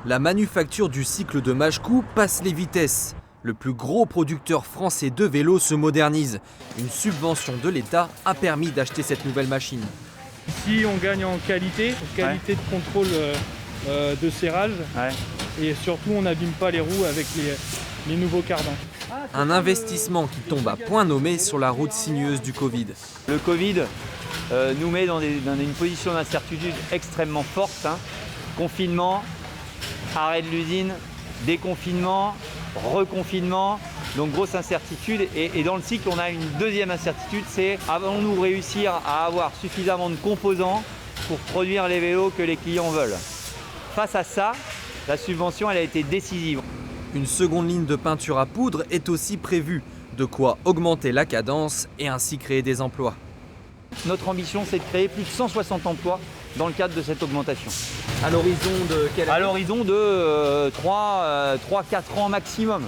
La manufacture du cycle de Majecou passe les vitesses. Le plus gros producteur français de vélos se modernise. Une subvention de l'État a permis d'acheter cette nouvelle machine. Ici, on gagne en qualité de contrôle de serrage. Et surtout, on n'abîme pas les roues avec les nouveaux cardans. Un investissement qui tombe à point nommé sur la route sinueuse du Covid. Le Covid nous met dans une position d'incertitude extrêmement forte. Confinement, arrêt de l'usine, déconfinement, reconfinement, donc grosse incertitude. Et dans le cycle, on a une deuxième incertitude, c'est allons-nous réussir à avoir suffisamment de composants pour produire les vélos que les clients veulent. Face à ça, la subvention elle a été décisive. Une seconde ligne de peinture à poudre est aussi prévue, de quoi augmenter la cadence et ainsi créer des emplois. Notre ambition, c'est de créer plus de 160 emplois dans le cadre de cette augmentation. À l'horizon de quelle année ? À l'horizon de 3-4 ans maximum.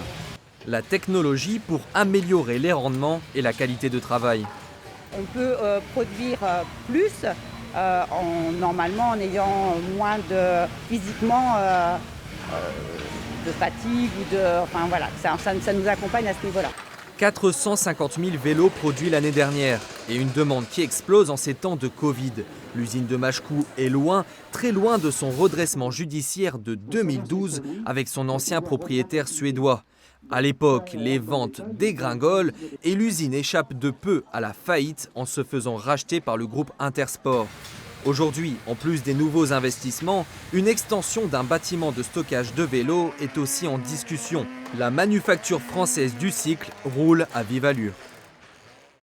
La technologie pour améliorer les rendements et la qualité de travail. On peut produire plus normalement en ayant moins de physiquement de fatigue ou de, enfin voilà, ça nous accompagne à ce niveau-là. 450 000 vélos produits l'année dernière et une demande qui explose en ces temps de Covid. L'usine de Majecou est loin, très loin de son redressement judiciaire de 2012 avec son ancien propriétaire suédois. À l'époque, les ventes dégringolent et l'usine échappe de peu à la faillite en se faisant racheter par le groupe Intersport. Aujourd'hui, en plus des nouveaux investissements, une extension d'un bâtiment de stockage de vélos est aussi en discussion. La manufacture française du cycle roule à vive allure.